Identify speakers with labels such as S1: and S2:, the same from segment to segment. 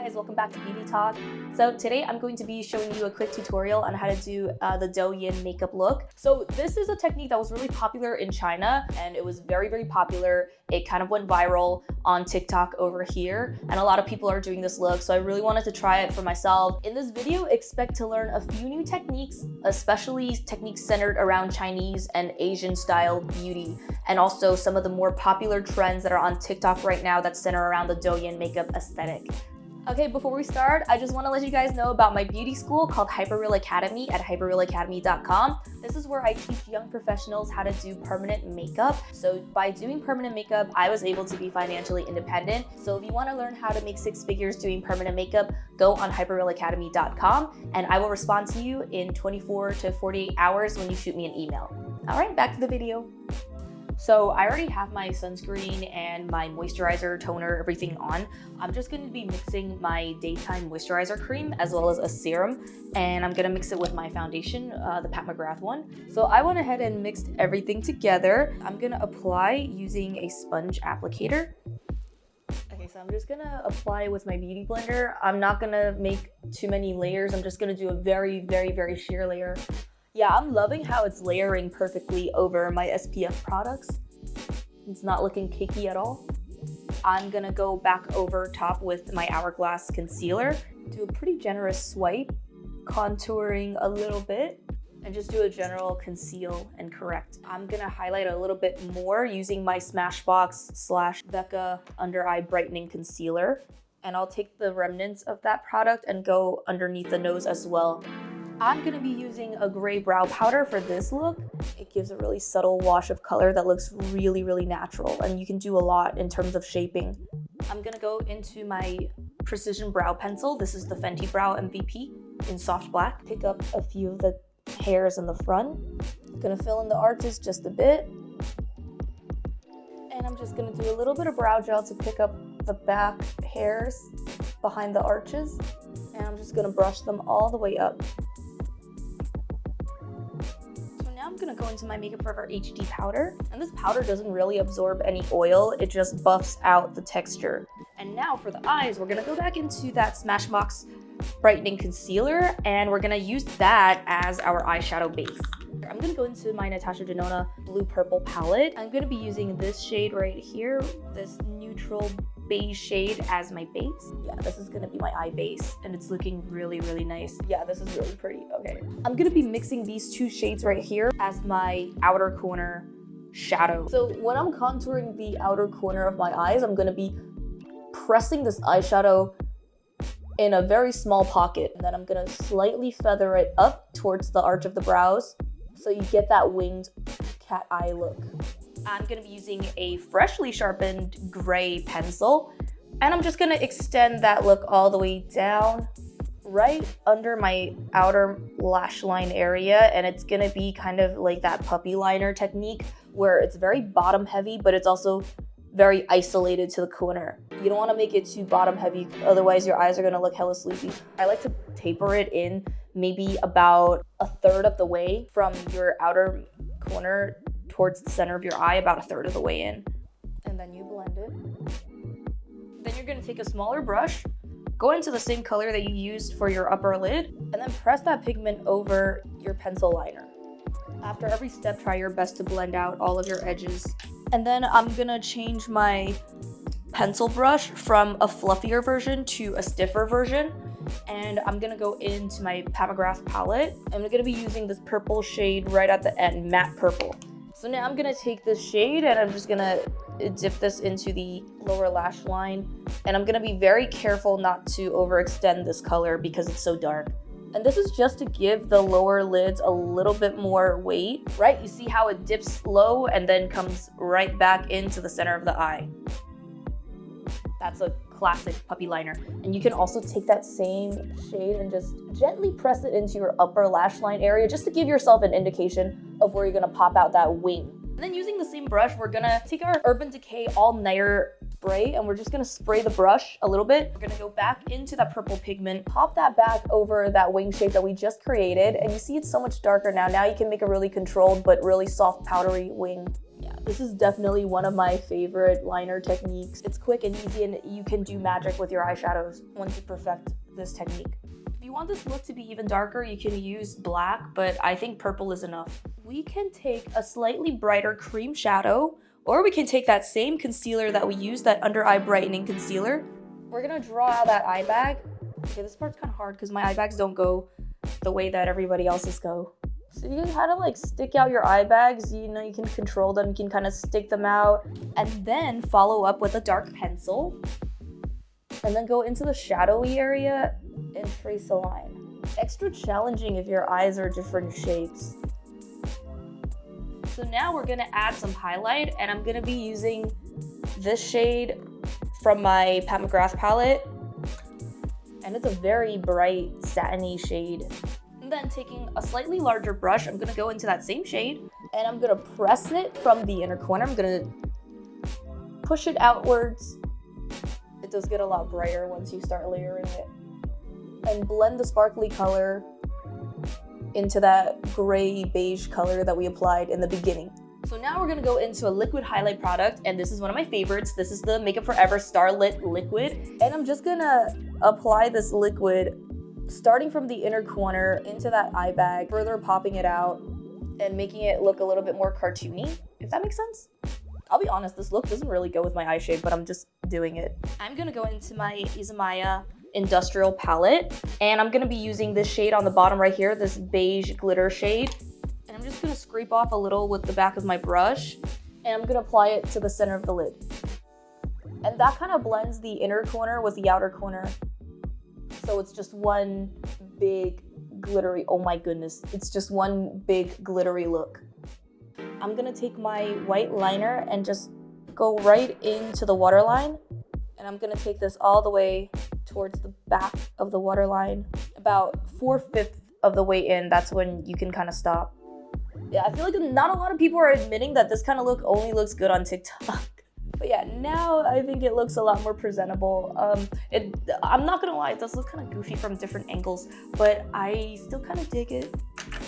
S1: guys, welcome back to Beauty Talk. So today I'm going to be showing you a quick tutorial on how to do the Douyin makeup look. So this is a technique that was really popular in China and it was very popular. It kind of went viral on TikTok over here and a lot of people are doing this look. So I really wanted to try it for myself. In this video, expect to learn a few new techniques, especially techniques centered around Chinese and Asian style beauty, and also some of the more popular trends that are on TikTok right now that center around the Douyin makeup aesthetic. Okay, before we start, I just want to let you guys know about my beauty school called hyperrealacademy at hyperrealacademy.com. This is where I teach young professionals how to do permanent makeup. So by doing permanent makeup, I was able to be financially independent. So if you want to learn how to make 6 figures doing permanent makeup, go on hyperrealacademy.com and I will respond to you in 24 to 48 hours when you shoot me an email. All right, back to the video. So I already have my sunscreen and my moisturizer, toner, everything on. I'm just going to be mixing my daytime moisturizer cream as well as a serum, and I'm going to mix it with my foundation, the Pat McGrath one. So I went ahead and mixed everything together. I'm going to apply using a sponge applicator. Okay, so I'm just going to apply with my beauty blender. I'm not going to make too many layers. I'm just going to do a very sheer layer. Yeah, I'm loving how it's layering perfectly over my SPF products. It's not looking cakey at all. I'm gonna go back over top with my Hourglass concealer, do a pretty generous swipe, contouring a little bit, and just do a general conceal and correct. I'm gonna highlight a little bit more using my Smashbox / Becca Under Eye Brightening Concealer, and I'll take the remnants of that product and go underneath the nose as well. I'm going to be using a gray brow powder for this look. It gives a really subtle wash of color that looks really natural, and you can do a lot in terms of shaping. I'm going to go into my precision brow pencil. This is the Fenty Brow MVP in soft black. Pick up a few of the hairs in the front. I'm going to fill in the arches just a bit. And I'm just going to do a little bit of brow gel to pick up the back hairs behind the arches. And I'm just going to brush them all the way up. I'm gonna go into my Makeup Forever HD powder, and this powder doesn't really absorb any oil, it just buffs out the texture. And now for the eyes, we're gonna go back into that Smashbox Brightening Concealer, and we're gonna use that as our eyeshadow base. I'm gonna go into my Natasha Denona Blue Purple palette. I'm gonna be using this shade right here, this neutral beige shade as my base. Yeah, this is gonna be my eye base, and it's looking really nice. Yeah, this is really pretty. Okay, I'm gonna be mixing these 2 shades right here as my outer corner shadow. So when I'm contouring the outer corner of my eyes, I'm gonna be pressing this eyeshadow in a very small pocket, and then I'm gonna slightly feather it up towards the arch of the brows so you get that winged cat eye look. I'm gonna be using a freshly sharpened gray pencil, and I'm just gonna extend that look all the way down right under my outer lash line area, and it's gonna be kind of like that puppy liner technique where it's very bottom heavy, but it's also very isolated to the corner. You don't wanna make it too bottom heavy, otherwise your eyes are gonna look hella sleepy. I like to taper it in maybe about 1/3 of the way from your outer corner towards the center of your eye, about 1/3 of the way in. And then you blend it. Then you're gonna take a smaller brush, go into the same color that you used for your upper lid, and then press that pigment over your pencil liner. After every step, try your best to blend out all of your edges. And then I'm gonna change my pencil brush from a fluffier version to a stiffer version. And I'm gonna go into my Pat McGrath palette. I'm gonna be using this purple shade right at the end, matte purple. So now I'm gonna take this shade and I'm just gonna dip this into the lower lash line. And I'm gonna be very careful not to overextend this color because it's so dark. And this is just to give the lower lids a little bit more weight, right? You see how it dips low and then comes right back into the center of the eye. That's a classic puppy liner. And you can also take that same shade and just gently press it into your upper lash line area just to give yourself an indication of where you're gonna pop out that wing. And then using the same brush, we're gonna take our Urban Decay All Nighter spray and we're just gonna spray the brush a little bit. We're gonna go back into that purple pigment, pop that back over that wing shape that we just created, and you see it's so much darker now. Now you can make a really controlled but really soft powdery wing. Yeah, this is definitely one of my favorite liner techniques. It's quick and easy, and you can do magic with your eyeshadows once you perfect this technique. If you want this look to be even darker, you can use black, but I think purple is enough. We can take a slightly brighter cream shadow, or we can take that same concealer that we used, that under eye brightening concealer. We're gonna draw out that eye bag. Okay, this part's kind of hard because my eye bags don't go the way that everybody else's go. So you can kind of like stick out your eye bags, you know, you can control them, you can kind of stick them out, and then follow up with a dark pencil, and then go into the shadowy area and trace a line. Extra challenging if your eyes are different shapes. So now we're gonna add some highlight, and I'm gonna be using this shade from my Pat McGrath palette, and it's a very bright satiny shade. And then taking a slightly larger brush, I'm gonna go into that same shade, and I'm gonna press it from the inner corner. I'm gonna push it outwards. It does get a lot brighter once you start layering it. And blend the sparkly color into that gray beige color that we applied in the beginning. So now we're gonna go into a liquid highlight product, and this is one of my favorites. This is the Makeup Forever Starlit Liquid. And I'm just gonna apply this liquid starting from the inner corner into that eye bag, further popping it out and making it look a little bit more cartoony, if that makes sense. I'll be honest, this look doesn't really go with my eye shade, but I'm just doing it. I'm gonna go into my Izumaya Industrial palette, and I'm gonna be using this shade on the bottom right here, this beige glitter shade. And I'm just gonna scrape off a little with the back of my brush, and I'm gonna apply it to the center of the lid. And that kind of blends the inner corner with the outer corner. So it's just one big glittery, oh my goodness, it's just one big glittery look. I'm gonna take my white liner and just go right into the waterline. And I'm gonna take this all the way towards the back of the waterline. About 4/5 of the way in, that's when you can kind of stop. Yeah, I feel like not a lot of people are admitting that this kind of look only looks good on TikTok. But yeah, now I think it looks a lot more presentable. I'm not gonna lie, it does look kind of goofy from different angles, but I still kind of dig it.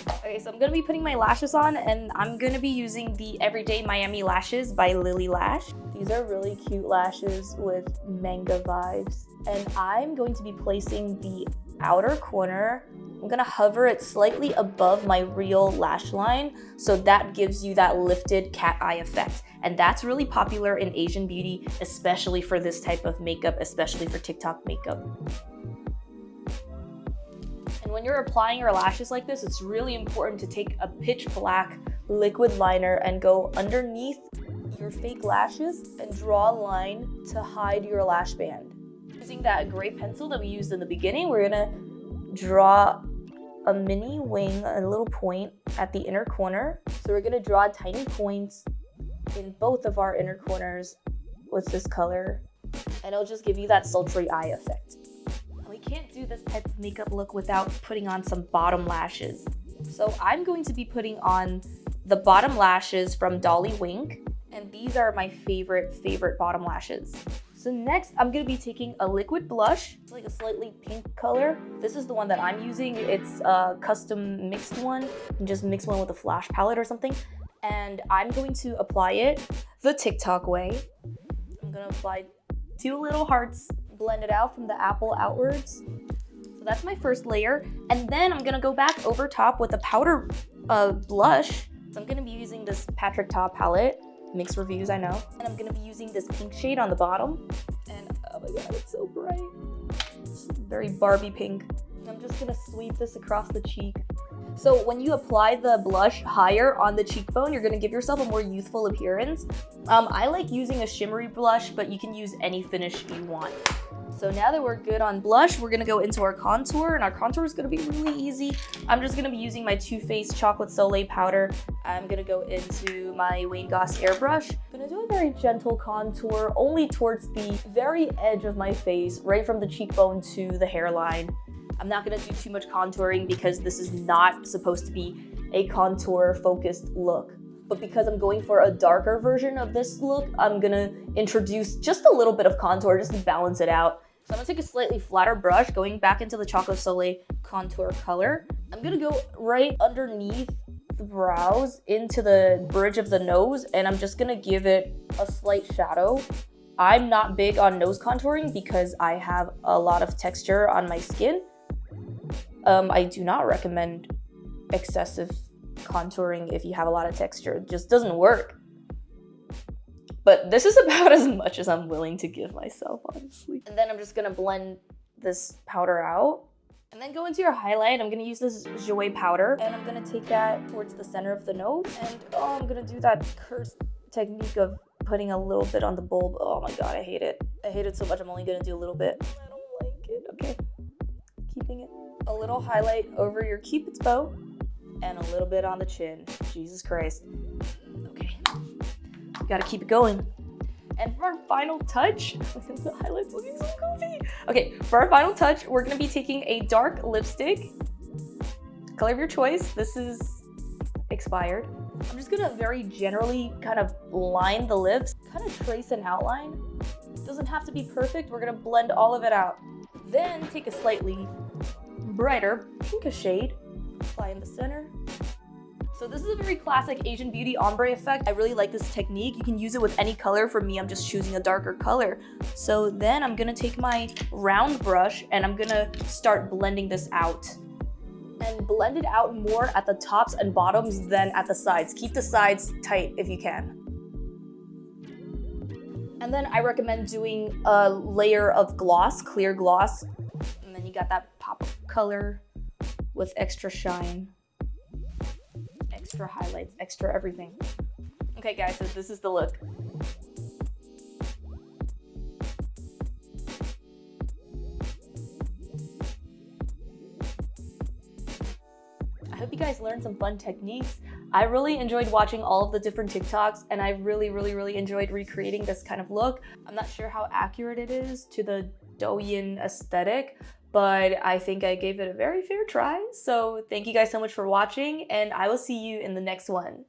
S1: Okay, so I'm gonna be putting my lashes on, and I'm gonna be using the Everyday Miami Lashes by Lily Lash. These are really cute lashes with manga vibes. And I'm going to be placing the outer corner. I'm gonna hover it slightly above my real lash line, so that gives you that lifted cat eye effect. And that's really popular in Asian beauty, especially for this type of makeup, especially for TikTok makeup. And when you're applying your lashes like this, it's really important to take a pitch black liquid liner and go underneath your fake lashes and draw a line to hide your lash band. Using that gray pencil that we used in the beginning, we're gonna draw a mini wing, a little point at the inner corner. So we're gonna draw tiny points in both of our inner corners with this color, and it'll just give you that sultry eye effect. And we can't do this type of makeup look without putting on some bottom lashes. So I'm going to be putting on the bottom lashes from Dolly Wink, and these are my favorite bottom lashes. So next, I'm gonna be taking a liquid blush. It's like a slightly pink color. This is the one that I'm using. It's a custom mixed one. You can just mix one with a flash palette or something. And I'm going to apply it the TikTok way. I'm gonna apply 2 little hearts, blend it out from the apple outwards. So that's my first layer. And then I'm gonna go back over top with a powder blush. So I'm gonna be using this Patrick Ta palette. Mixed reviews, I know. And I'm gonna be using this pink shade on the bottom. And oh my god, it's so bright. It's very Barbie pink. And I'm just gonna sweep this across the cheek. So when you apply the blush higher on the cheekbone, you're gonna give yourself a more youthful appearance. I like using a shimmery blush, but you can use any finish you want. So now that we're good on blush, we're gonna go into our contour, and our contour is gonna be really easy. I'm just gonna be using my Too Faced Chocolate Soleil powder. I'm gonna go into my Wayne Goss airbrush. I'm gonna do a very gentle contour, only towards the very edge of my face, right from the cheekbone to the hairline. I'm not gonna do too much contouring because this is not supposed to be a contour-focused look. But because I'm going for a darker version of this look, I'm gonna introduce just a little bit of contour just to balance it out. So I'm gonna take a slightly flatter brush, going back into the Chocolate Soleil contour color. I'm gonna go right underneath the brows into the bridge of the nose, and I'm just gonna give it a slight shadow. I'm not big on nose contouring because I have a lot of texture on my skin. I do not recommend excessive contouring if you have a lot of texture. It just doesn't work. But this is about as much as I'm willing to give myself, honestly. And then I'm just gonna blend this powder out. And then go into your highlight. I'm gonna use this Jouer powder, and I'm gonna take that towards the center of the nose. And I'm gonna do that cursed technique of putting a little bit on the bulb. Oh my god, I hate it. I hate it so much, I'm only gonna do a little bit. I don't like it. Okay, keeping it. A little highlight over your cupid's bow, and a little bit on the chin. Jesus Christ. Okay, gotta keep it going. And for our final touch, the highlight's looking so goofy. Okay, for our final touch, we're gonna be taking a dark lipstick, color of your choice. This is expired. I'm just gonna very generally kind of line the lips, kind of trace an outline. It doesn't have to be perfect. We're gonna blend all of it out. Then take a slightly brighter pinkish shade, apply in the center. So this is a very classic Asian beauty ombre effect. I really like this technique. You can use it with any color. For me, I'm just choosing a darker color. So then I'm gonna take my round brush and I'm gonna start blending this out. And blend it out more at the tops and bottoms than at the sides. Keep the sides tight if you can. And then I recommend doing a layer of gloss, clear gloss. And then you got that pop of color with extra shine. Extra highlights, extra everything. Okay guys, so this is the look. I hope you guys learned some fun techniques. I really enjoyed watching all of the different TikToks, and I really enjoyed recreating this kind of look. I'm not sure how accurate it is to the Douyin aesthetic, but I think I gave it a very fair try. So thank you guys so much for watching, and I will see you in the next one.